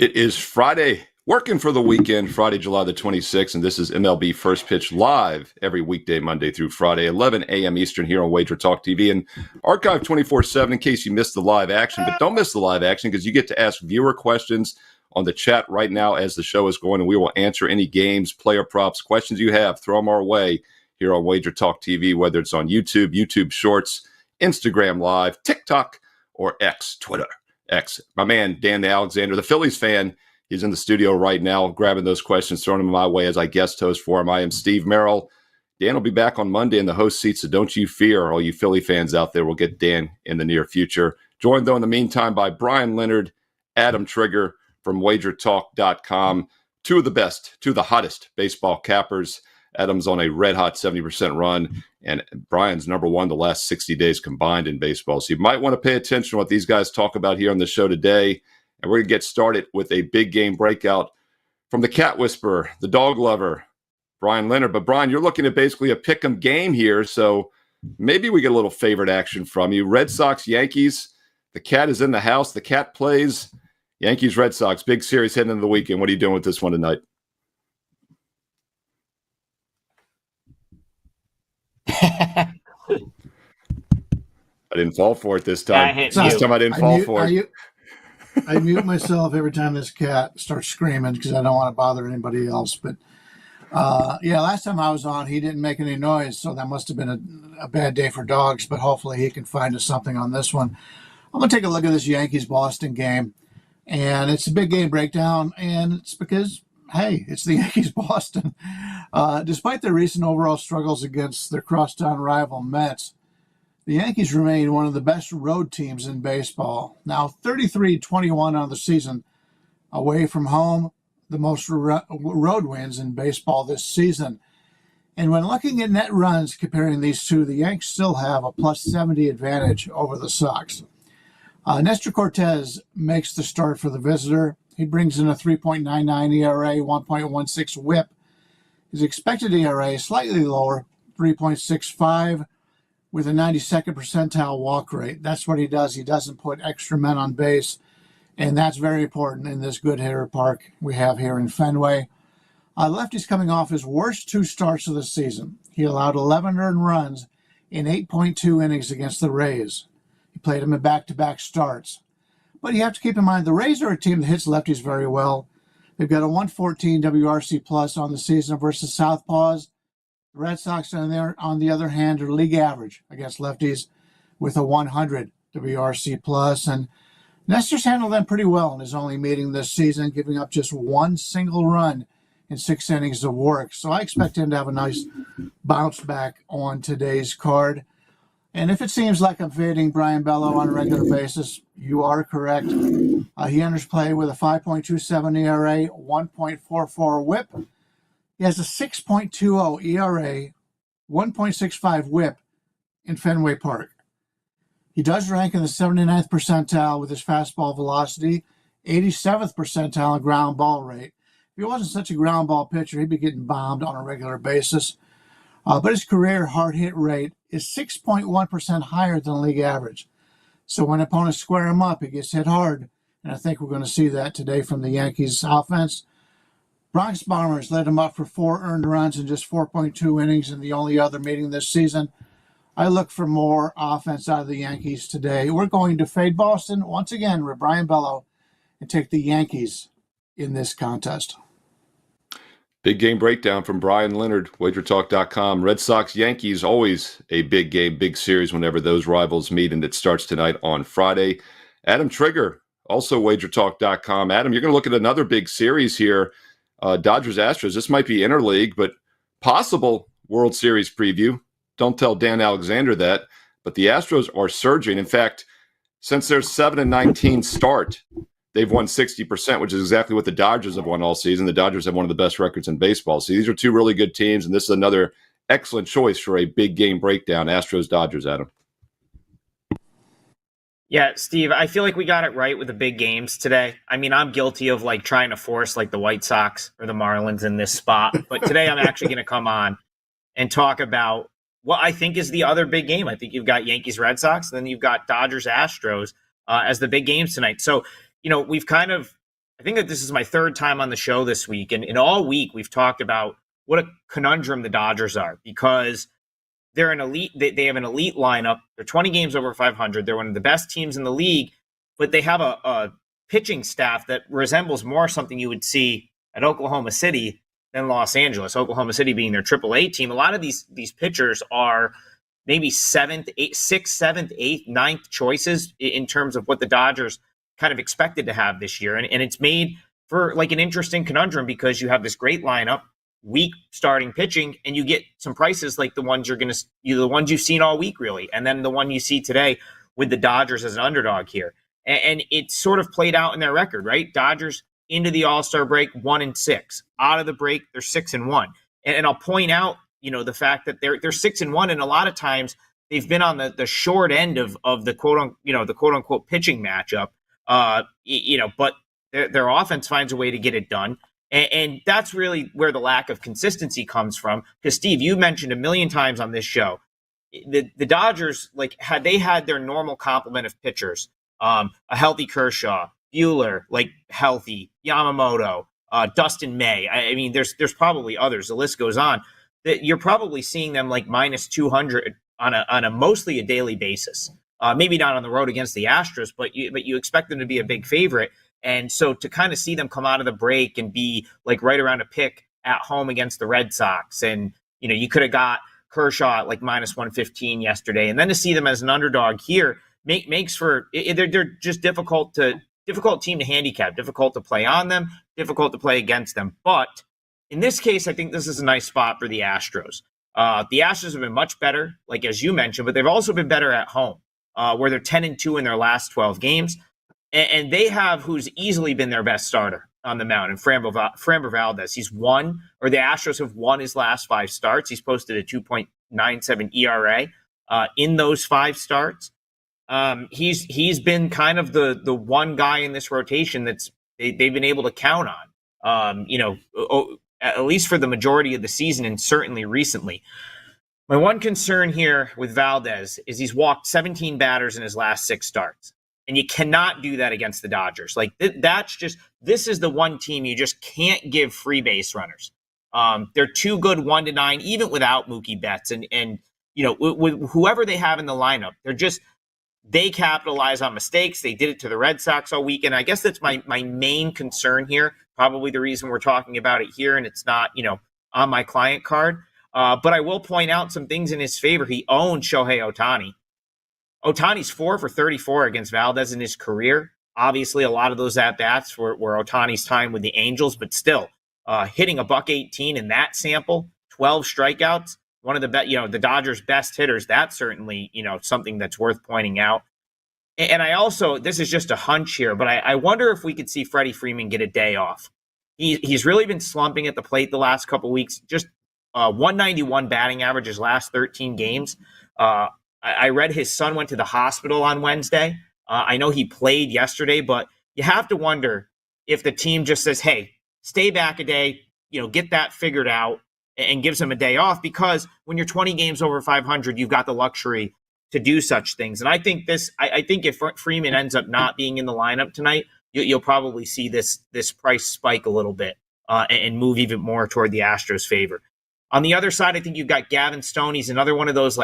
It is Friday, working for the weekend, Friday, July the 26th, and this is MLB First Pitch live every weekday, Monday through Friday, 11 a.m. Eastern here on WagerTalk TV and archive 24/7 in case you missed the live action. But don't miss the live action because you get to ask viewer questions on the chat right now as the show is going, and we will answer any games, player props, questions you have. Throw them our way here on WagerTalk TV, whether it's on YouTube, YouTube Shorts, Instagram Live, TikTok, or X, Twitter. X. My man, Dan Alexander, the Phillies fan, he's in the studio right now grabbing those questions, throwing them my way as I guest host for him. I am Steve Merrill. Dan will be back on Monday in the host seat, so don't you fear, all you Philly fans out there. We'll get Dan in the near future. Joined, though, in the meantime by Bryan, Leonard, Adam Trigger from WagerTalk.com. Two of the hottest baseball cappers. Adam's on a red-hot 70% run, and Brian's number one the last 60 days combined in baseball. So you might want to pay attention to what these guys talk about here on the show today. And we're going to get started with a big game breakout from the cat whisperer, the dog lover, Bryan Leonard. But, Bryan, you're looking at basically a pick-em game here, so maybe we get a little favorite action from you. Red Sox, Yankees. The cat is in the house. The cat plays. Yankees, Red Sox, big series heading into the weekend. What are you doing with this one tonight? I didn't fall for it this time. This time I didn't fall for it. I mute myself every time this cat starts screaming because I don't want to bother anybody else. But last time I was on, he didn't make any noise, so that must have been a bad day for dogs. But hopefully he can find us something on this one. I'm going to take a look at this Yankees-Boston game, and it's a big game breakdown, and it's because, hey, it's the Yankees-Boston. Despite their recent overall struggles against their crosstown rival Mets, the Yankees remain one of the best road teams in baseball. Now 33-21 on the season away from home, the most road wins in baseball this season. And when looking at net runs comparing these two, the Yanks still have a plus 70 advantage over the Sox. Nestor Cortez makes the start for the visitor. He brings in a 3.99 ERA, 1.16 whip. His expected ERA is slightly lower, 3.65, with a 92nd percentile walk rate. That's what he does. He doesn't put extra men on base, and that's very important in this good hitter park we have here in Fenway. Lefty's coming off his worst two starts of the season. He allowed 11 earned runs in 8.2 innings against the Rays. He played them in back-to-back starts. But you have to keep in mind, the Rays are a team that hits lefties very well. They've got a 114 WRC plus on the season versus southpaws. The Red Sox, on the other hand, are league average against lefties with a 100 WRC plus. And Nestor's handled them pretty well in his only meeting this season, giving up just one single run in 6 innings of work. So I expect him to have a nice bounce back on today's card. And if it seems like I'm fading Brayan Bello on a regular basis, you are correct. He enters play with a 5.27 ERA, 1.44 whip. He has a 6.20 ERA, 1.65 whip in Fenway Park. He does rank in the 79th percentile with his fastball velocity, 87th percentile in ground ball rate. If he wasn't such a ground ball pitcher, he'd be getting bombed on a regular basis. But his career hard hit rate is 6.1% higher than league average. So when opponents square him up, he gets hit hard. And I think we're going to see that today from the Yankees offense. Bronx Bombers led him up for 4 earned runs in just 4.2 innings in the only other meeting this season. I look for more offense out of the Yankees today. We're going to fade Boston once again with Brayan Bello and take the Yankees in this contest. Big game breakdown from Bryan Leonard, WagerTalk.com. Red Sox, Yankees, always a big game, big series whenever those rivals meet, and it starts tonight on Friday. Adam Trigger, also WagerTalk.com. Adam, you're going to look at another big series here, Dodgers, Astros. This might be interleague, but possible World Series preview. Don't tell Dan Alexander that, but the Astros are surging. In fact, since their 7-19 start, they've won 60%, which is exactly what the Dodgers have won all season. The Dodgers have one of the best records in baseball. So these are two really good teams, and this is another excellent choice for a big game breakdown. Astros-Dodgers, Adam. Yeah, Steve, I feel like we got it right with the big games today. I mean, I'm guilty of trying to force the White Sox or the Marlins in this spot. But today I'm actually going to come on and talk about what I think is the other big game. I think you've got Yankees-Red Sox, and then you've got Dodgers-Astros as the big games tonight. So, we've kind of I think that this is my third time on the show this week. And all week we've talked about what a conundrum the Dodgers are, because they're an elite. They have an elite lineup. They're 20 games over 500. They're one of the best teams in the league, but they have a pitching staff that resembles more something you would see at Oklahoma City than Los Angeles. Oklahoma City being their AAA team. A lot of these pitchers are maybe sixth, seventh, eighth, ninth choices in terms of what the Dodgers kind of expected to have this year. And it's made for like an interesting conundrum, because you have this great lineup, weak starting pitching, and you get some prices like the ones the ones you've seen all week, really. And then the one you see today with the Dodgers as an underdog here. And it's sort of played out in their record, right? Dodgers into the All-Star break, 1-6. Out of the break, they're 6-1. And I'll point out, the fact that they're 6-1, and a lot of times they've been on the short end of the quote unquote pitching matchup. But their offense finds a way to get it done. And that's really where the lack of consistency comes from. Because Steve, you mentioned a million times on this show, the Dodgers, had their normal complement of pitchers, a healthy Kershaw, Buehler, healthy, Yamamoto, Dustin May. I mean, there's probably others. The list goes on. That you're probably seeing them minus 200 on a mostly a daily basis. Maybe not on the road against the Astros, but you expect them to be a big favorite. And so to kind of see them come out of the break and be right around a pick at home against the Red Sox, and you could have got Kershaw at minus 115 yesterday, and then to see them as an underdog here makes for they're just difficult team to handicap, difficult to play on them, difficult to play against them. But in this case, I think this is a nice spot for the Astros. The Astros have been much better, as you mentioned, but they've also been better at home, where they're 10-2 in their last 12 games. And they have who's easily been their best starter on the mound, and Framber Valdez. The Astros have won his last 5 starts. He's posted a 2.97 ERA in those 5 starts. He's been kind of the one guy in this rotation they've been able to count on. At least for the majority of the season, and certainly recently. My one concern here with Valdez is he's walked 17 batters in his last 6 starts. And you cannot do that against the Dodgers. This is the one team you just can't give free base runners. They're too good 1-9, even without Mookie Betts. And with whoever they have in the lineup, they capitalize on mistakes. They did it to the Red Sox all weekend. I guess that's my main concern here. Probably the reason we're talking about it here, and it's not, on my client card. But I will point out some things in his favor. He owned Shohei Ohtani. Ohtani's 4 for 34 against Valdez in his career. Obviously, a lot of those at-bats were Ohtani's time with the Angels, but still, hitting a $118 in that sample, 12 strikeouts, one of the Dodgers' best hitters. That's certainly, something that's worth pointing out. And I also, this is just a hunch here, but I wonder if we could see Freddie Freeman get a day off. He's really been slumping at the plate the last couple weeks. Just 191 batting average his last 13 games. I read his son went to the hospital on Wednesday. I know he played yesterday, but you have to wonder if the team just says, hey, stay back a day, get that figured out, and gives him a day off, because when you're 20 games over 500, you've got the luxury to do such things. And I think if Freeman ends up not being in the lineup tonight, you'll probably see this price spike a little bit and move even more toward the Astros' favor. On the other side, I think you've got Gavin Stone. He's another one of those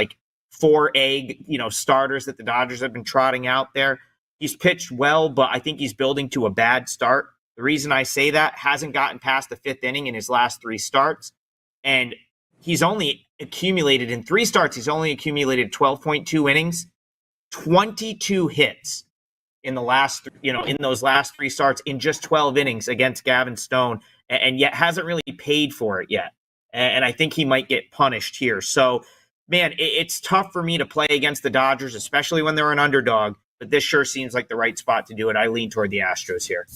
4-egg, starters that the Dodgers have been trotting out there. He's pitched well, but I think he's building to a bad start. The reason I say that, hasn't gotten past the 5th inning in his last 3 starts. And he's only accumulated in 3 starts. He's only accumulated 12.2 innings, 22 hits in the last, in those last 3 starts in just 12 innings against Gavin Stone, and yet hasn't really paid for it yet. And I think he might get punished here. So, man, it's tough for me to play against the Dodgers, especially when they're an underdog, but this sure seems like the right spot to do it. I lean toward the Astros here.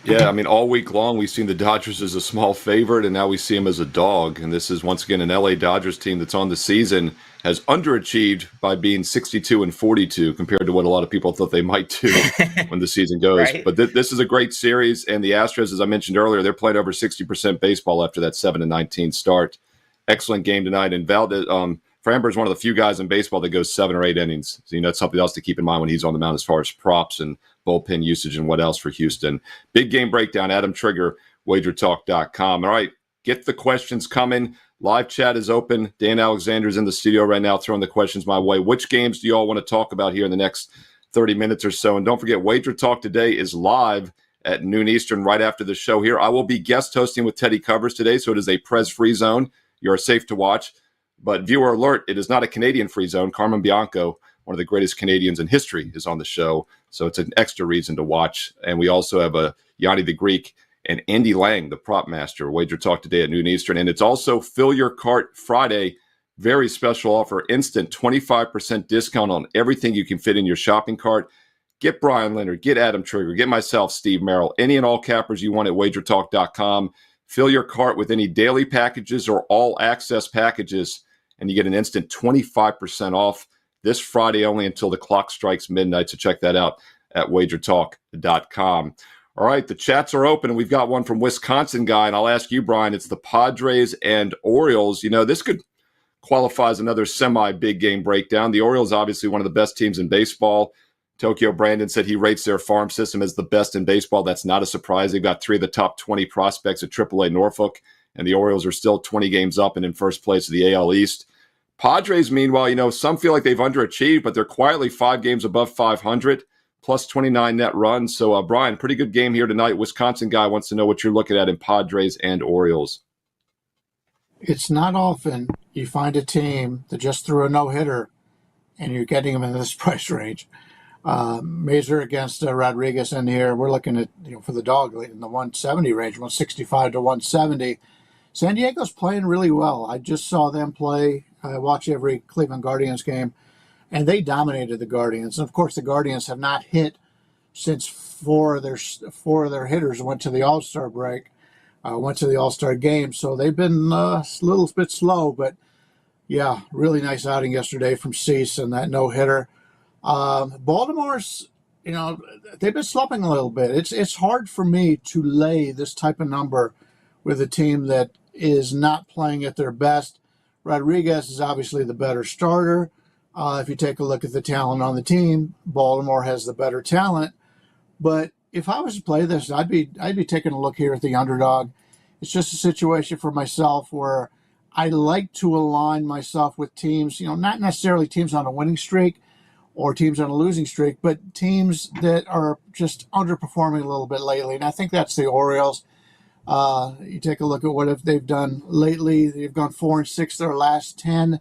Yeah, I mean, all week long we've seen the Dodgers as a small favorite, and now we see them as a dog. And this is, once again, an LA Dodgers team that's on the season has underachieved by being 62-42 compared to what a lot of people thought they might do when the season goes. Right. But this is a great series, and the Astros, as I mentioned earlier, they're playing over 60% baseball after that 7-19 start. Excellent game tonight, and Valdez, Framber is one of the few guys in baseball that goes 7 or 8 innings. So, that's something else to keep in mind when he's on the mound as far as props and bullpen usage and what else for Houston. Big game breakdown, Adam Trigger, WagerTalk.com. All right, get the questions coming. Live chat is open. Dan Alexander's in the studio right now throwing the questions my way. Which games do you all want to talk about here in the next 30 minutes or so? And don't forget, Wager Talk today is live at noon Eastern right after the show here. I will be guest hosting with Teddy Covers today, so it is a Prez-free zone. You are safe to watch. But viewer alert, it is not a Canadian-free zone. Carmen Bianco, one of the greatest Canadians in history, is on the show. So it's an extra reason to watch. And we also have Yanni the Greek and Andy Lang, the prop master. Wager Talk today at noon Eastern. And it's also Fill Your Cart Friday. Very special offer. Instant 25% discount on everything you can fit in your shopping cart. Get Bryan, Leonard, get Adam Trigger, get myself, Steve Merrill, any and all cappers you want at WagerTalk.com. Fill your cart with any daily packages or all access packages, and you get an instant 25% off this Friday only until the clock strikes midnight. So check that out at WagerTalk.com. All right, the chats are open, and we've got one from Wisconsin guy, and I'll ask you, Bryan. It's the Padres and Orioles. This could qualify as another semi-big game breakdown. The Orioles, obviously one of the best teams in baseball. Tokyo Brandon said he rates their farm system as the best in baseball. That's not a surprise. They've got 3 of the top 20 prospects at AAA Norfolk, and the Orioles are still 20 games up and in first place of the AL East. Padres, meanwhile, some feel like they've underachieved, but they're quietly 5 games above 500, plus 29 net runs. So, Bryan, pretty good game here tonight. Wisconsin guy wants to know what you're looking at in Padres and Orioles. It's not often you find a team that just threw a no-hitter and you're getting them in this price range. Mazur against Rodriguez in here. We're looking at, for the dog in the 170 range, 165 to 170. San Diego's playing really well. I just saw them play. I watch every Cleveland Guardians game, and they dominated the Guardians. And of course, the Guardians have not hit since four of their hitters went to the All-Star break, went to the All-Star game. So they've been a little bit slow, but yeah, really nice outing yesterday from Cease and that no-hitter. Baltimore's, they've been slumping a little bit. It's hard for me to lay this type of number with a team that is not playing at their best. Rodriguez is obviously the better starter. If you take a look at the talent on the team, Baltimore has the better talent. But if I was to play this, I'd be taking a look here at the underdog. It's just a situation for myself where I like to align myself with teams, not necessarily teams on a winning streak or teams on a losing streak, but teams that are just underperforming a little bit lately. And I think that's the Orioles. You take a look at what they've done lately. They've gone 4-6 their last 10.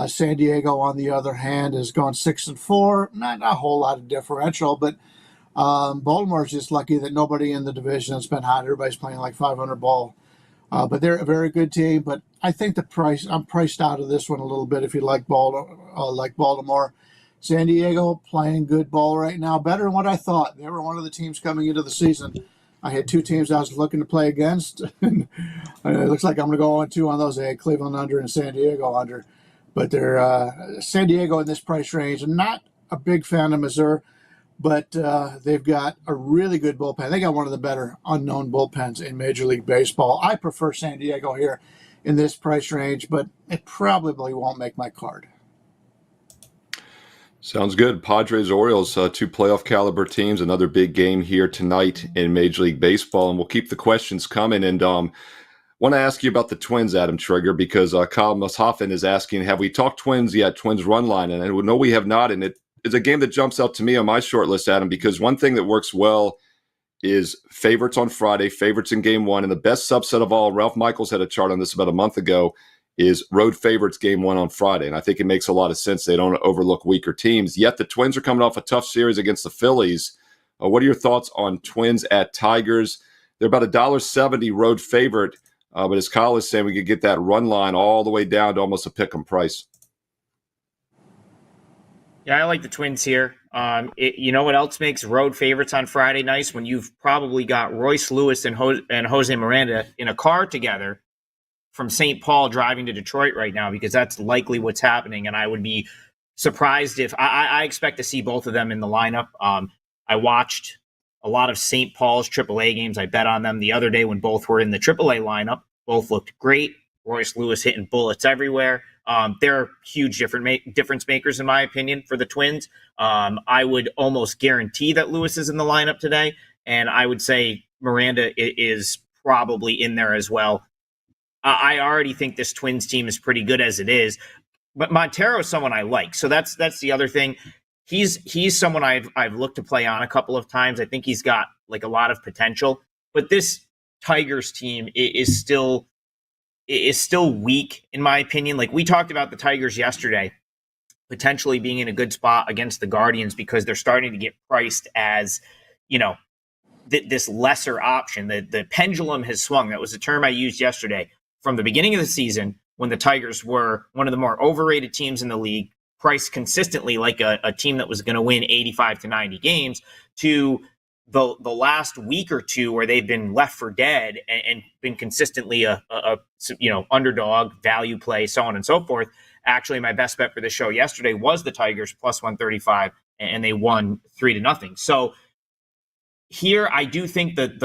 San Diego, on the other hand, has gone 6-4. Not a whole lot of differential, but Baltimore's just lucky that nobody in the division has been hot. Everybody's playing like 500 ball. But they're a very good team. But I think I'm priced out of this one a little bit if you like Baltimore. San Diego playing good ball right now, better than what I thought. They were one of the teams coming into the season. I had 2 teams I was looking to play against. It looks like I'm going to go 1-2 on those. I had Cleveland under and San Diego under. But they're San Diego in this price range. I'm not a big fan of Missouri, but they've got a really good bullpen. They got one of the better unknown bullpens in Major League Baseball. I prefer San Diego here in this price range, but it probably won't make my card. Sounds good. Padres, Orioles, 2 playoff caliber teams. Another big game here tonight in Major League Baseball, and we'll keep the questions coming. And want to ask you about the Twins, Adam Trigger, because Kyle Mushoffen is asking, have we talked Twins yet? Twins run line, and I know we have not. And it's a game that jumps out to me on my short list, Adam, because one thing that works well is favorites on Friday, favorites in game 1, and the best subset of all. Ralph Michaels had a chart on this about a month ago. Is road favorites game 1 on Friday. And I think it makes a lot of sense. They don't overlook weaker teams. Yet the Twins are coming off a tough series against the Phillies. What are your thoughts on Twins at Tigers? They're about $1.70 road favorite. But as Kyle is saying, we could get that run line all the way down to almost a pick-em price. Yeah, I like the Twins here. You know what else makes road favorites on Friday nice? When you've probably got Royce Lewis and Jose Miranda in a car together from St. Paul driving to Detroit right now, because that's likely what's happening. And I would be surprised if I expect to see both of them in the lineup. I watched a lot of St. Paul's AAA games. I bet on them the other day when both were in the AAA lineup. Both looked great. Royce Lewis hitting bullets everywhere. They're huge difference makers, in my opinion, for the Twins. I would almost guarantee that Lewis is in the lineup today, and I would say Miranda is probably in there as well. I already think this Twins team is pretty good as it is, but Montero is someone I like. So that's the other thing. He's someone I've looked to play on a couple of times. I think he's got like a lot of potential, but this Tigers team is still weak, in my opinion. Like, we talked about the Tigers yesterday potentially being in a good spot against the Guardians because they're starting to get priced as, this lesser option. The pendulum has swung. That was the term I used yesterday. From the beginning of the season, when the Tigers were one of the more overrated teams in the league, priced consistently like a team that was going to win 85 to 90 games, to the last week or two where they've been left for dead and been consistently a underdog, value play, so on and so forth. Actually, my best bet for the show yesterday was the Tigers plus 135, and they won 3-0. So here, I do think that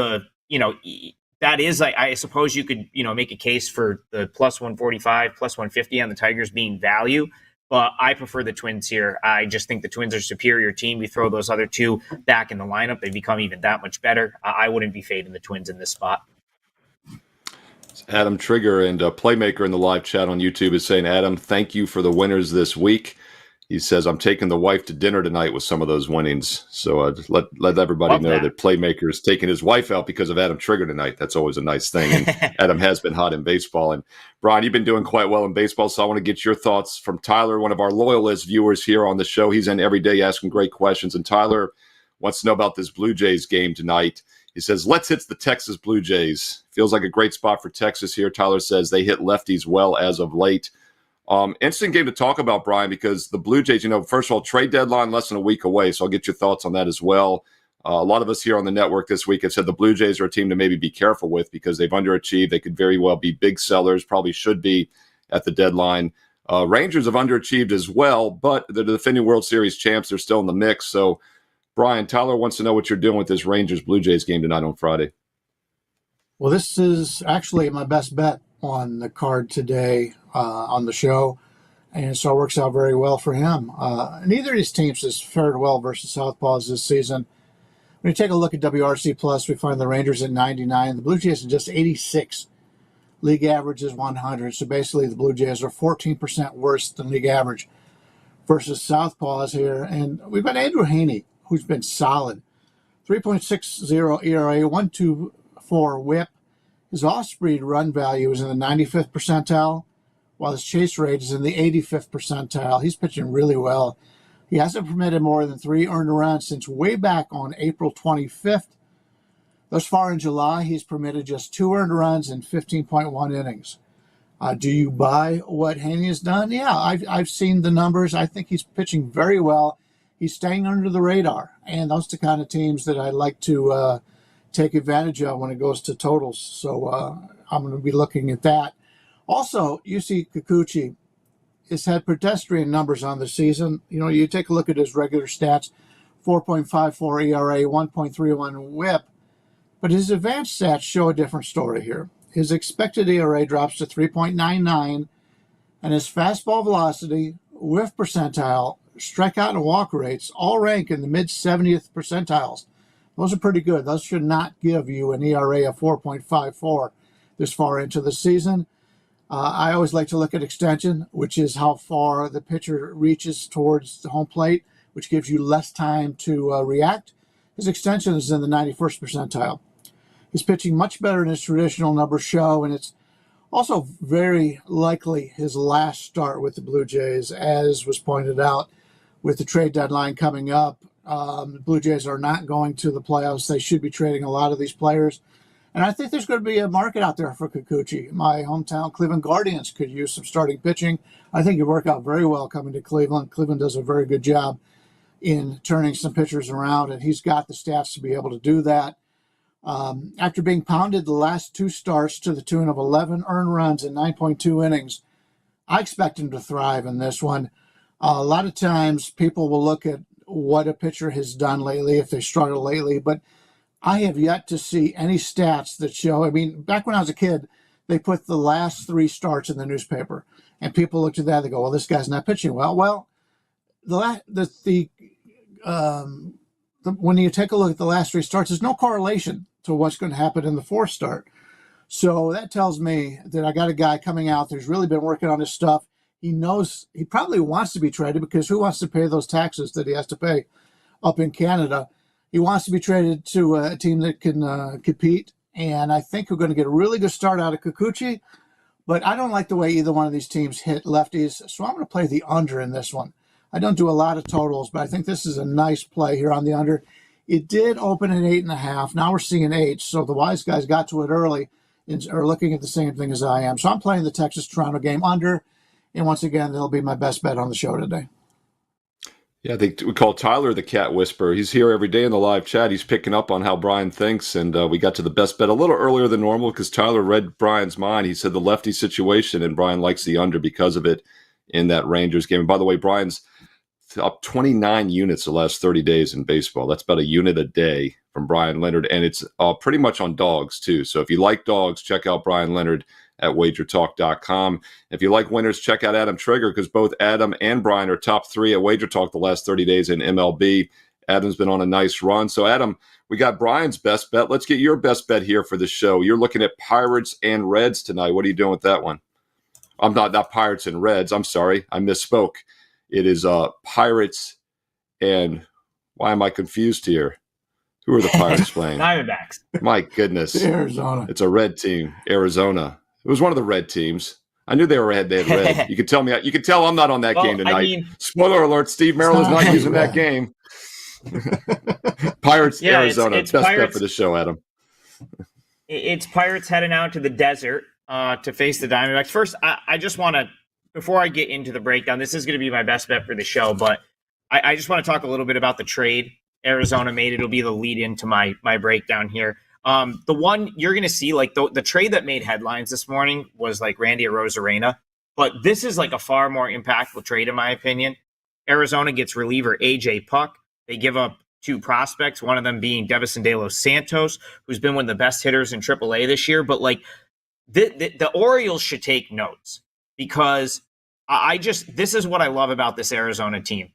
that is, I suppose you could, make a case for the plus 145, plus 150 on the Tigers being value. But I prefer the Twins here. I just think the Twins are a superior team. We throw those other two back in the lineup, they become even that much better. I wouldn't be fading the Twins in this spot. Adam Trigger and Playmaker in the live chat on YouTube is saying, Adam, thank you for the winners this week. He says, I'm taking the wife to dinner tonight with some of those winnings. So just let everybody know that Playmaker is taking his wife out because of Adam Trigger tonight. That's always a nice thing. And Adam has been hot in baseball. And Bryan, you've been doing quite well in baseball. So I want to get your thoughts from Tyler, one of our loyalist viewers here on the show. He's in every day asking great questions. And Tyler wants to know about this Blue Jays game tonight. He says, let's hit the Texas Blue Jays. Feels like a great spot for Texas here. Tyler says they hit lefties well as of late. Interesting game to talk about, Bryan, because the Blue Jays, first of all, trade deadline less than a week away. So I'll get your thoughts on that as well. A lot of us here on the network this week have said the Blue Jays are a team to maybe be careful with because they've underachieved. They could very well be big sellers, probably should be at the deadline. Rangers have underachieved as well, but they're the defending World Series champs. They're still in the mix. So, Bryan, Tyler wants to know what you're doing with this Rangers-Blue Jays game tonight on Friday. Well, this is actually my best bet on the card today on the show, and so it works out very well for him. Neither of these teams has fared well versus Southpaws this season. When you take a look at WRC Plus, we find the Rangers at 99, the Blue Jays are just 86. League average is 100, so basically the Blue Jays are 14% worse than league average versus Southpaws here. And we've got Andrew Haney, who's been solid. 3.60 ERA, 1.24 whip. His off-speed run value is in the 95th percentile, while his chase rate is in the 85th percentile. He's pitching really well. He hasn't permitted more than 3 earned runs since way back on April 25th. Thus far in July, he's permitted just 2 earned runs in 15.1 innings. Do you buy what Haney has done? Yeah, I've seen the numbers. I think he's pitching very well. He's staying under the radar, and those are the kind of teams that I like to take advantage of when it goes to totals. So I'm going to be looking at that. Also, Yusei Kikuchi has had pedestrian numbers on the season. You take a look at his regular stats, 4.54 ERA, 1.31 whip, but his advanced stats show a different story here. His expected ERA drops to 3.99, and his fastball velocity, whiff percentile, strikeout and walk rates all rank in the mid-70th percentiles. Those are pretty good. Those should not give you an ERA of 4.54 this far into the season. I always like to look at extension, which is how far the pitcher reaches towards the home plate, which gives you less time to react. His extension is in the 91st percentile. He's pitching much better than his traditional numbers show, and it's also very likely his last start with the Blue Jays, as was pointed out with the trade deadline coming up. The Blue Jays are not going to the playoffs. They should be trading a lot of these players. And I think there's going to be a market out there for Kikuchi. My hometown Cleveland Guardians could use some starting pitching. I think it'd work out very well coming to Cleveland. Cleveland does a very good job in turning some pitchers around, and he's got the stats to be able to do that. After being pounded the last 2 starts to the tune of 11 earned runs in 9.2 innings, I expect him to thrive in this one. A lot of times people will look at what a pitcher has done lately, if they struggle lately, but I have yet to see any stats that show. Back when I was a kid, they put the last 3 starts in the newspaper, And people looked at that, they go, well, this guy's not pitching well. Well, when you take a look at the last 3 starts, there's no correlation to what's going to happen in the 4th start. So that tells me that I got a guy coming out who's really been working on his stuff. He knows he probably wants to be traded, because who wants to pay those taxes that he has to pay up in Canada? He wants to be traded to a team that can compete. And I think we're going to get a really good start out of Kikuchi. But I don't like the way either one of these teams hit lefties. So I'm going to play the under in this one. I don't do a lot of totals, but I think this is a nice play here on the under. It did open at 8.5. Now we're seeing 8. So the wise guys got to it early and are looking at the same thing as I am. So I'm playing the Texas-Toronto game under. And once again, that'll be my best bet on the show today. Yeah, I think we call Tyler the cat whisperer. He's here every day in the live chat. He's picking up on how Bryan thinks, and we got to the best bet a little earlier than normal because Tyler read Bryan's mind. He said the lefty situation, and Bryan likes the under because of it in that Rangers game. And by the way, Bryan's up 29 units the last 30 days in baseball. That's about a unit a day from Bryan Leonard, and it's pretty much on dogs, too. So if you like dogs, check out Bryan Leonard at WagerTalk.com. If you like winners, check out Adam Trigger, because both Adam and Bryan are top 3 at WagerTalk the last 30 days in MLB. Adam's been on a nice run. So, Adam, we got Bryan's best bet. Let's get your best bet here for the show. You're looking at Pirates and Reds tonight. What are you doing with that one? I'm not Pirates and Reds. I'm sorry. I misspoke. It is Pirates and why am I confused here? Who are the Pirates playing? Diamondbacks. My goodness. Arizona. It's a red team, Arizona. It was one of the red teams. I knew they were red. They had red. You could tell me. You could tell I'm not on that game tonight. I mean, spoiler alert: Steve Merrill is not using that game. Pirates, Arizona. It's Best Pirates, bet for the show, Adam. It's Pirates heading out to the desert to face the Diamondbacks. First, I just want to, before I get into the breakdown, this is going to be my best bet for the show, but I just want to talk a little bit about the trade Arizona made. It'll be the lead into my breakdown here. The one you're going to see, like the trade that made headlines this morning was like Randy Arozarena, but this is like a far more impactful trade in my opinion. Arizona gets reliever AJ Puck. They give up 2 prospects, one of them being Devison De Los Santos, who's been one of the best hitters in AAA this year. But like the Orioles should take notes, because this is what I love about this Arizona team.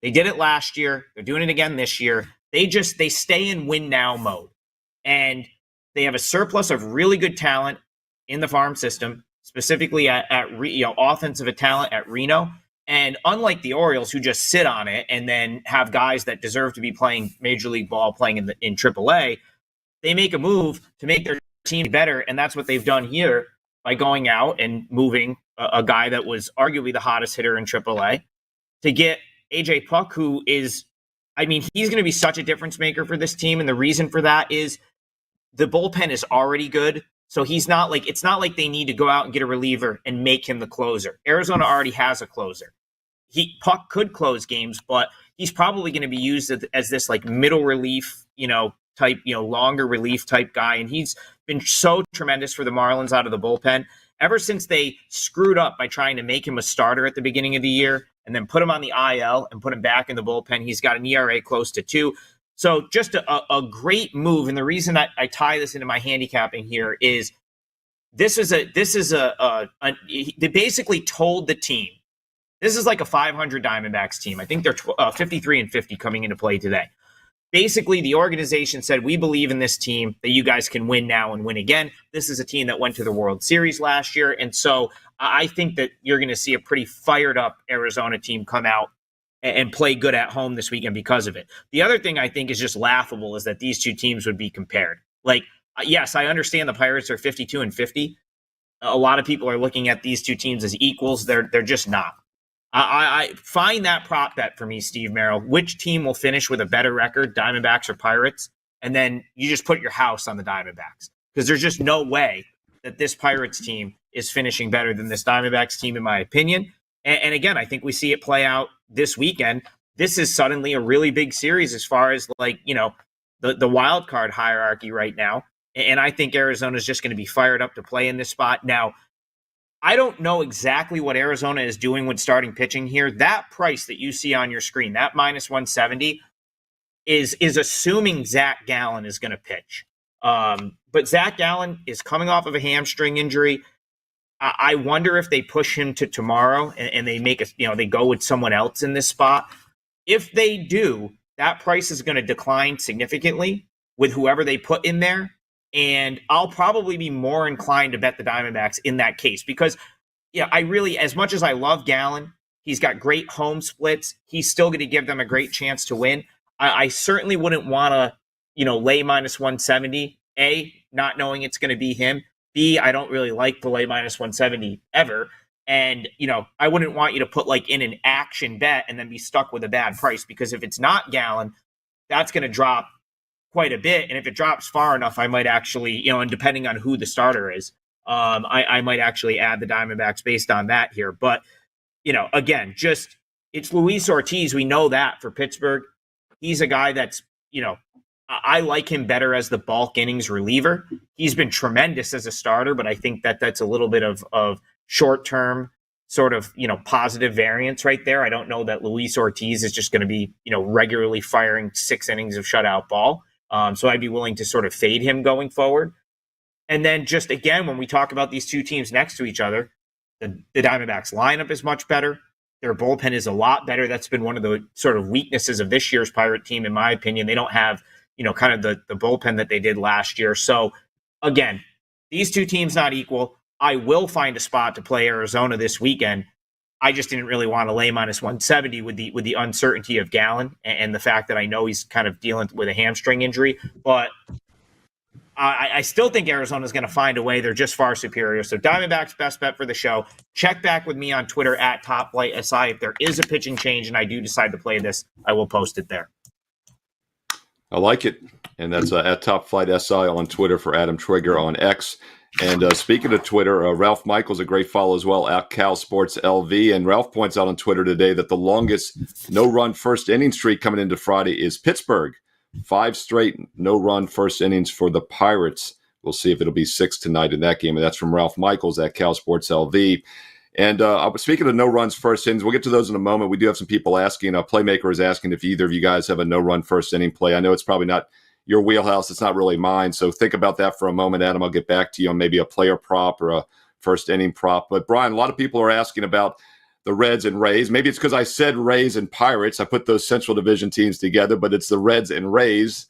They did it last year. They're doing it again this year. They stay in win now mode. And they have a surplus of really good talent in the farm system, specifically at offensive talent at Reno. And unlike the Orioles, who just sit on it and then have guys that deserve to be playing Major League ball playing in AAA, they make a move to make their team better. And that's what they've done here by going out and moving a guy that was arguably the hottest hitter in AAA to get AJ Puck, who is, I mean, he's going to be such a difference maker for this team. And the reason for that is the bullpen is already good. So it's not like they need to go out and get a reliever and make him the closer. Arizona already has a closer. Puck could close games, but he's probably going to be used as this like middle relief, type, longer relief type guy. And he's been so tremendous for the Marlins out of the bullpen ever since they screwed up by trying to make him a starter at the beginning of the year and then put him on the IL and put him back in the bullpen. He's got an ERA close to 2. So just a great move. And the reason I tie this into my handicapping here is they basically told the team, this is like a 500 Diamondbacks team. I think they're 53-50 coming into play today. Basically, the organization said, we believe in this team, that you guys can win now and win again. This is a team that went to the World Series last year. And so I think that you're going to see a pretty fired up Arizona team come out and play good at home this weekend because of it. The other thing I think is just laughable is that these two teams would be compared. Like, yes, I understand the Pirates are 52-50. A lot of people are looking at these two teams as equals. They're just not. I find that prop bet for me, Steve Merrill. Which team will finish with a better record, Diamondbacks or Pirates? And then you just put your house on the Diamondbacks, because there's just no way that this Pirates team is finishing better than this Diamondbacks team, in my opinion. And again, I think we see it play out this weekend. This is suddenly a really big series as far as the wild card hierarchy right now. And I think Arizona is just going to be fired up to play in this spot. Now, I don't know exactly what Arizona is doing with starting pitching here. That price that you see on your screen, that minus 170, is assuming Zach Gallen is going to pitch. But Zach Gallen is coming off of a hamstring injury. I wonder if they push him to tomorrow and they make they go with someone else in this spot. If they do, that price is going to decline significantly with whoever they put in there. And I'll probably be more inclined to bet the Diamondbacks in that case because, I really, as much as I love Gallen, he's got great home splits. He's still going to give them a great chance to win. I certainly wouldn't want to, lay minus 170. A, not knowing it's going to be him. B, I don't really like to lay minus 170 ever. And, I wouldn't want you to put in an action bet and then be stuck with a bad price because if it's not Gallen, that's going to drop quite a bit. And if it drops far enough, I might actually, and depending on who the starter is, I might actually add the Diamondbacks based on that here. But, again, it's Luis Ortiz. We know that for Pittsburgh. He's a guy that's, I like him better as the bulk innings reliever. He's been tremendous as a starter, but I think that's a little bit of short-term sort of, positive variance right there. I don't know that Luis Ortiz is just going to be, regularly firing 6 innings of shutout ball. So I'd be willing to sort of fade him going forward. And then just again, when we talk about these two teams next to each other, the Diamondbacks lineup is much better. Their bullpen is a lot better. That's been one of the sort of weaknesses of this year's Pirate team, in my opinion. They don't have, kind of the bullpen that they did last year. So again, these two teams not equal. I will find a spot to play Arizona this weekend. I just didn't really want to lay minus 170 with the uncertainty of Gallen and the fact that I know he's kind of dealing with a hamstring injury. But I still think Arizona's going to find a way. They're just far superior. So Diamondbacks best bet for the show. Check back with me on Twitter at TopFlightSI. If there is a pitching change and I do decide to play this, I will post it there. I like it. And that's at TopFlightSI on Twitter for Adam Trigger on X. And speaking of Twitter, Ralph Michaels, a great follow as well, at Cal Sports LV. And Ralph points out on Twitter today that the longest no-run first inning streak coming into Friday is Pittsburgh. 5 straight no-run first innings for the Pirates. We'll see if it'll be 6 tonight in that game. And that's from Ralph Michaels at Cal Sports LV. And speaking of no-runs first innings, we'll get to those in a moment. We do have some people asking. Playmaker is asking if either of you guys have a no-run first inning play. I know it's probably not your wheelhouse. It's not really mine. So think about that for a moment, Adam. I'll get back to you on maybe a player prop or a first inning prop. But Bryan, a lot of people are asking about the Reds and Rays. Maybe it's because I said Rays and Pirates. I put those Central Division teams together, but it's the Reds and Rays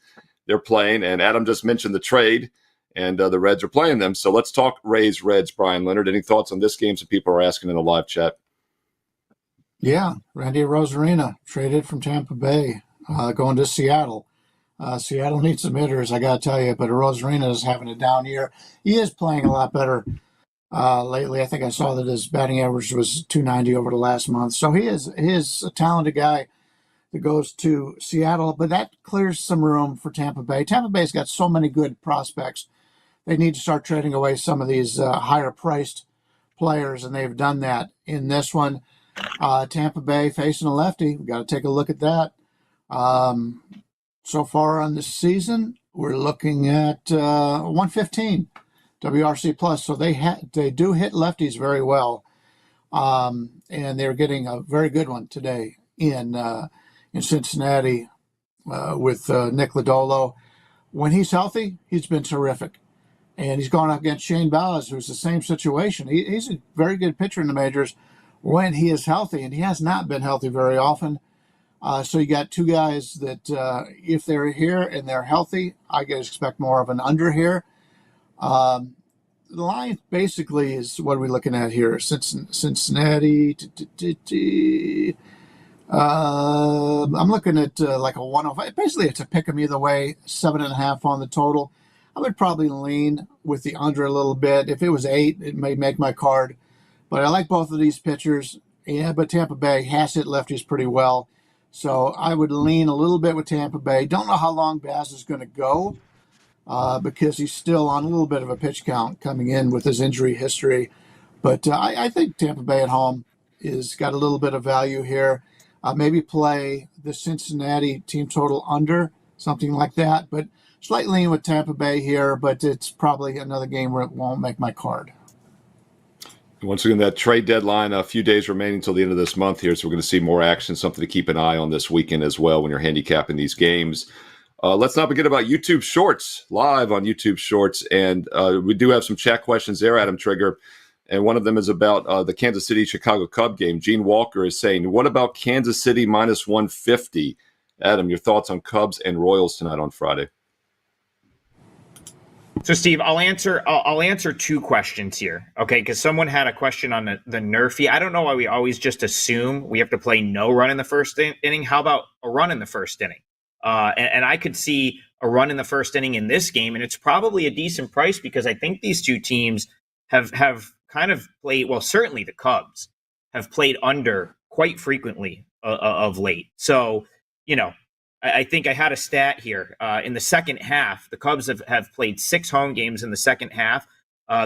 they're playing. And Adam just mentioned the trade, and the Reds are playing them. So let's talk Rays, Reds, Bryan Leonard. Any thoughts on this game? Some people are asking in the live chat. Yeah, Randy Rosarina traded from Tampa Bay, going to Seattle. Seattle needs some hitters, I got to tell you, but Rosarina is having a down year. He is playing a lot better lately. I think I saw that his batting average was 290 over the last month. So he is a talented guy that goes to Seattle, but that clears some room for Tampa Bay. Tampa Bay's got so many good prospects. They need to start trading away some of these higher-priced players, and they've done that in this one. Tampa Bay facing a lefty. We've got to take a look at that. So far on this season, we're looking at 115 WRC plus. So they do hit lefties very well, and they're getting a very good one today in Cincinnati with Nick Lodolo. When he's healthy, he's been terrific, and he's gone up against Shane Baz, who's the same situation. He's a very good pitcher in the majors when he is healthy, and he has not been healthy very often. So you got two guys that if they're here and they're healthy, I guess expect more of an under here. The line basically is what are we looking at here? Cincinnati. I'm looking at like a 105. Basically, it's a pick 'em either way. 7.5 on the total. I would probably lean with the under a little bit. If it was 8, it may make my card. But I like both of these pitchers. Yeah, but Tampa Bay has hit lefties pretty well. So I would lean a little bit with Tampa Bay. Don't know how long Baz is going to go because he's still on a little bit of a pitch count coming in with his injury history. But I think Tampa Bay at home is got a little bit of value here. Maybe play the Cincinnati team total under, something like that. But slight lean with Tampa Bay here, but it's probably another game where it won't make my card. Once again, that trade deadline, a few days remaining till the end of this month here, so we're going to see more action, something to keep an eye on this weekend as well when you're handicapping these games. Let's not forget about YouTube Shorts, live on YouTube Shorts, and we do have some chat questions there, Adam Trigger. and one of them is about the Kansas City-Chicago Cub game. Gene Walker is saying, what about Kansas City minus 150? Adam, your thoughts on Cubs and Royals tonight on Friday? So, Steve, I'll answer two questions here, okay? Because someone had a question on the Nerfy. I don't know why we always just assume we have to play no run in the first inning. How about a run in the first inning? And I could see a run in the first inning in this game, and it's probably a decent price because I think these two teams have kind of played, well, certainly the Cubs have played under quite frequently of late. So, I think I had a stat here. In the second half, the Cubs have played 6 home games in the second half.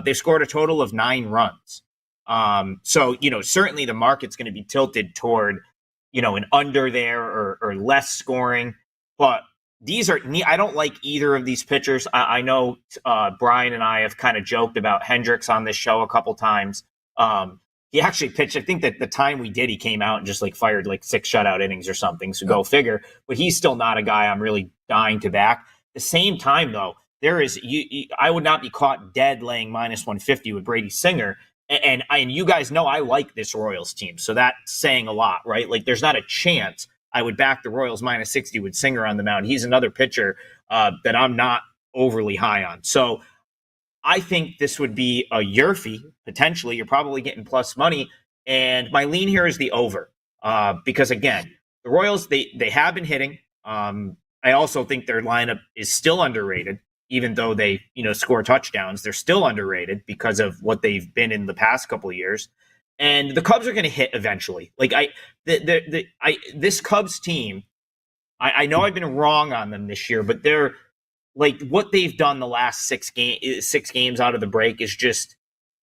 They scored a total of 9 runs. So, certainly the market's going to be tilted toward, an under there or less scoring. But I don't like either of these pitchers. I know Bryan and I have kind of joked about Hendricks on this show a couple times. He actually pitched, I think that the time we did, he came out and just fired 6 shutout innings or something. So go figure. But he's still not a guy I'm really dying to back. At the same time, though, I would not be caught dead laying minus 150 with Brady Singer. And you guys know I like this Royals team. So that's saying a lot, right? There's not a chance I would back the Royals minus 60 with Singer on the mound. He's another pitcher that I'm not overly high on. So I think this would be a Yerfy, potentially. You're probably getting plus money. And my lean here is the over. Because, again, the Royals, they have been hitting. I also think their lineup is still underrated, even though they, score touchdowns. They're still underrated because of what they've been in the past couple of years. And the Cubs are going to hit eventually. This Cubs team, I know I've been wrong on them this year, but they're what they've done the last 6 games out of the break is just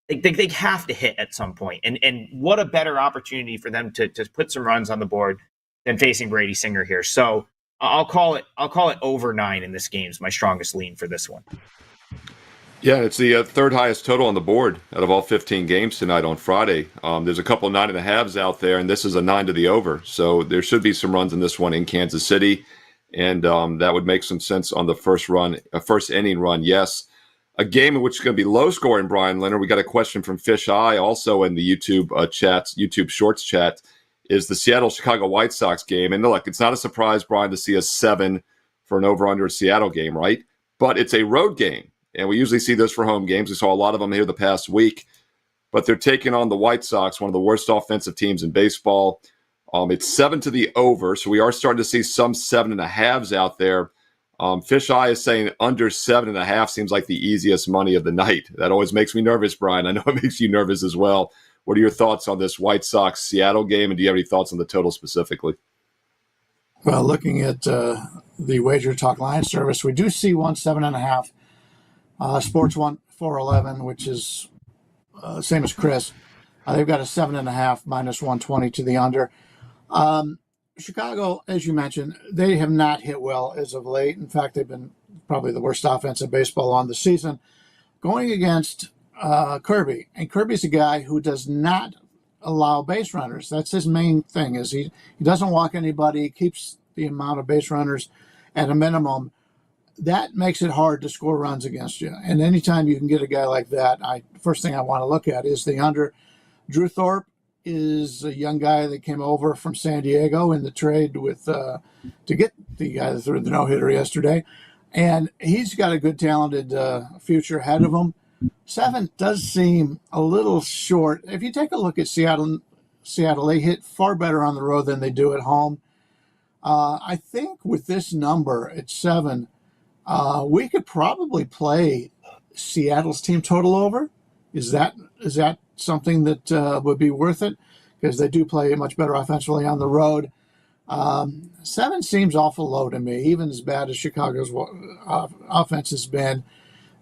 they have to hit at some point. And what a better opportunity for them to put some runs on the board than facing Brady Singer here. So I'll call it over 9 in this game is my strongest lean for this one. Yeah, it's the third highest total on the board out of all 15 games tonight on Friday. There's a couple of 9.5s out there, and this is a 9 to the over. So there should be some runs in this one in Kansas City, and that would make some sense on the first inning run. Yes, a game in which is going to be low scoring. Brian Leonard, we got a question from Fish Eye also in the YouTube Shorts chat. Is the Seattle-Chicago White Sox game. And look, it's not a surprise, Brian, to see a 7 for an over-under Seattle game, right? But it's a road game. And we usually see this for home games. We saw a lot of them here the past week. But they're taking on the White Sox, one of the worst offensive teams in baseball. It's 7 to the over, so we are starting to see some 7.5s out there. Fish Eye is saying under 7.5 seems like the easiest money of the night. That always makes me nervous, Brian. I know it makes you nervous as well. What are your thoughts on this White Sox-Seattle game, and do you have any thoughts on the total specifically? Well, looking at the WagerTalk line service, we do see 7.5. Sports 411, which is same as Chris. They've got a 7.5 minus 120 to the under. Chicago, as you mentioned, they have not hit well as of late. In fact, they've been probably the worst offense in baseball on the season. Going against Kirby, and Kirby's a guy who does not allow base runners. That's his main thing. Is he doesn't walk anybody. He keeps the amount of base runners at a minimum. That makes it hard to score runs against you. And anytime you can get a guy like that, first thing I want to look at is the under. Drew Thorpe is a young guy that came over from San Diego in the trade with to get the guy that threw the no-hitter yesterday. And he's got a good, talented future ahead of him. 7 does seem a little short. If you take a look at Seattle, they hit far better on the road than they do at home. I think with this number at 7, we could probably play Seattle's team total over. Is that something that would be worth it? Because they do play much better offensively on the road. 7 seems awful low to me, even as bad as Chicago's offense has been.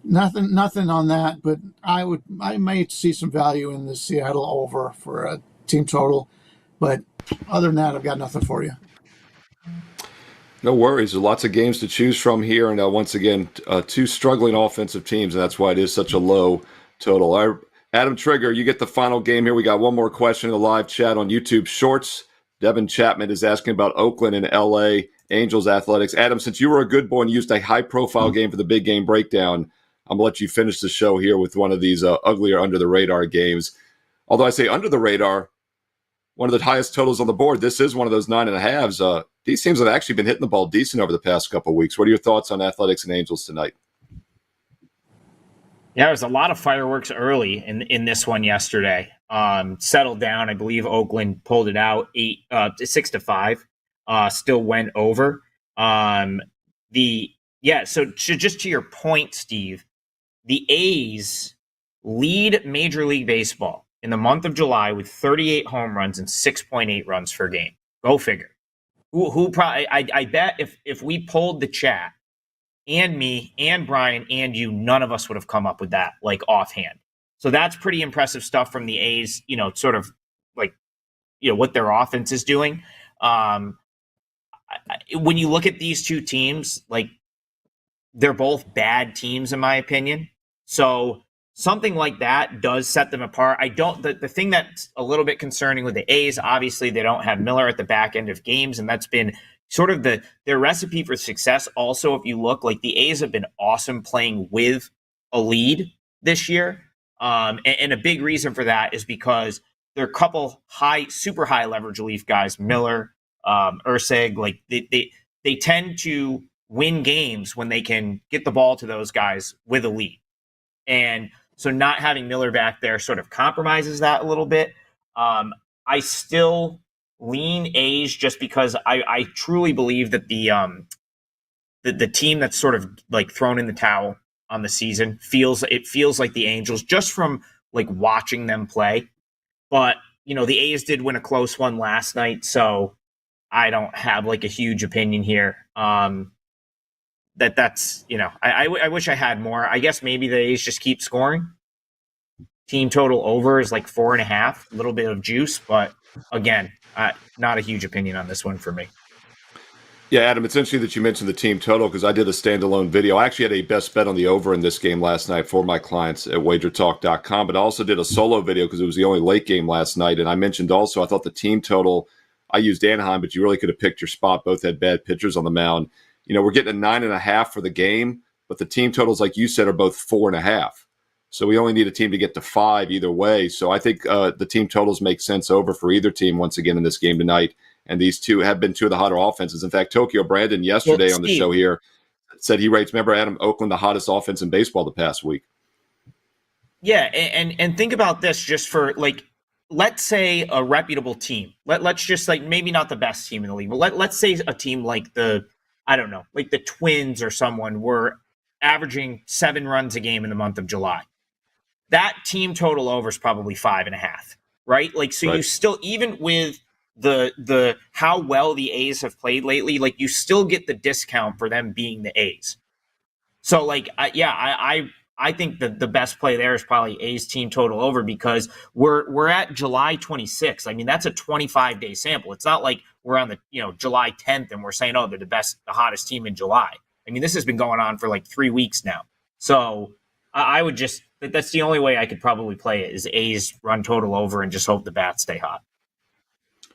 Nothing on that, but I might see some value in the Seattle over for a team total. But other than that, I've got nothing for you. No worries. There's lots of games to choose from here. And once again, 2 struggling offensive teams, and that's why it is such a low total. Adam Trigger, you get the final game here. We got one more question in the live chat on YouTube Shorts. Devin Chapman is asking about Oakland and L.A. Angels athletics. Adam, since you were a good boy and used a high-profile game for the big game breakdown, I'm going to let you finish the show here with one of these uglier under-the-radar games. Although I say under the radar, one of the highest totals on the board. This is one of those 9.5s. These teams have actually been hitting the ball decent over the past couple of weeks. What are your thoughts on Athletics and Angels tonight? Yeah, there was a lot of fireworks early in this one yesterday. Settled down. I believe Oakland pulled it out 6-5. Still went over. So just to your point, Steve, the A's lead Major League Baseball in the month of July with 38 home runs and 6.8 runs per game. Go figure. Who probably? I bet if we polled the chat, and me and Bryan and you, none of us would have come up with that like offhand. So that's pretty impressive stuff from the A's, sort of like, what their offense is doing. When you look at these two teams, like they're both bad teams in my opinion. So something like that does set them apart. The thing that's a little bit concerning with the A's, obviously they don't have Miller at the back end of games, and that's been sort of their recipe for success. Also, if you look, like the A's have been awesome playing with a lead this year. And a big reason for that is because there are a couple super high leverage relief guys, Miller, Ursig, like they tend to win games when they can get the ball to those guys with a lead. And so not having Miller back there sort of compromises that a little bit. I still lean A's just because I truly believe that the team that's sort of like thrown in the towel on the season feels like the Angels just from like watching them play. But the A's did win a close one last night, so I don't have like a huge opinion here. That's I wish I had more. I guess maybe the A's just keep scoring. Team total over is like 4.5, a little bit of juice, but again, not a huge opinion on this one for me. Yeah, Adam, it's interesting that you mentioned the team total because I did a standalone video. I actually had a best bet on the over in this game last night for my clients at WagerTalk.com, but I also did a solo video because it was the only late game last night. And I mentioned also I thought the team total, I used Anaheim, but you really could have picked your spot. Both had bad pitchers on the mound. We're getting a 9.5 for the game, but the team totals, like you said, are both 4.5. So we only need a team to get to 5 either way. So I think the team totals make sense over for either team once again in this game tonight. And these two have been two of the hotter offenses. In fact, Tokyo Brandon yesterday on the show here said he rates, remember, Adam, Oakland the hottest offense in baseball the past week. Yeah, and think about this just for like, let's say a reputable team. Let's just like maybe not the best team in the league, but let's say a team like the Twins or someone were averaging 7 runs a game in the month of July. That team total over is probably 5.5, right? Like, so right. You still, even with the how well the A's have played lately, like you still get the discount for them being the A's. So like, I think the best play there is probably A's team total over because we're at July 26th. I mean, that's a 25-day sample. It's not like we're on the July 10th and we're saying, oh, they're the hottest team in July. I mean, this has been going on for like 3 weeks now. So I would just, that's the only way I could probably play it is A's run total over and just hope the bats stay hot.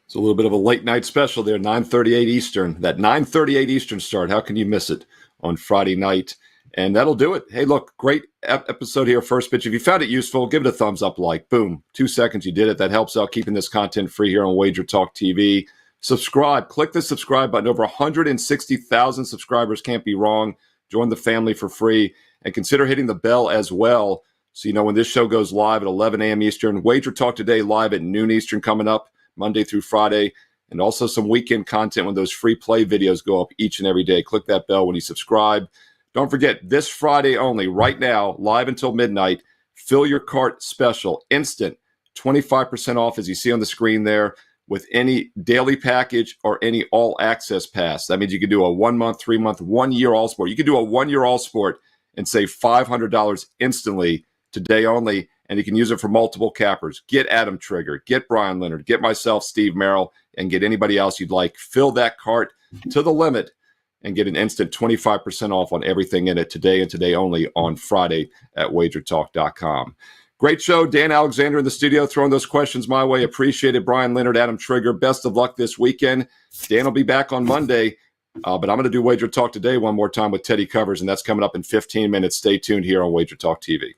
It's a little bit of a late night special there, 9:38 Eastern. That 9:38 Eastern start, how can you miss it on Friday night? And that'll do it. Hey, look, great episode here, First Pitch. If you found it useful, give it a thumbs up, boom, 2 seconds, you did it. That helps out keeping this content free here on WagerTalk TV. Subscribe. Click the subscribe button. Over 160,000 subscribers. Can't be wrong. Join the family for free. And consider hitting the bell as well so you know when this show goes live at 11 a.m. Eastern. Wager Talk Today live at noon Eastern coming up Monday through Friday. And also some weekend content when those free play videos go up each and every day. Click that bell when you subscribe. Don't forget, this Friday only, right now, live until midnight, Fill Your Cart special. Instant, 25% off as you see on the screen there with any daily package or any all-access pass. That means you can do a 1 month, 3 month, 1 year all sport. You can do a 1 year all sport and save $500 instantly today only, and you can use it for multiple cappers. Get Adam Trigger, get Bryan Leonard, get myself, Steve Merrill, and get anybody else you'd like. Fill that cart to the limit and get an instant 25% off on everything in it today and today only on Friday at WagerTalk.com. Great show. Dan Alexander in the studio throwing those questions my way. Appreciate it. Bryan Leonard, Adam Trigger, best of luck this weekend. Dan will be back on Monday. But I'm going to do Wager Talk today one more time with Teddy Covers, and that's coming up in 15 minutes. Stay tuned here on Wager Talk TV.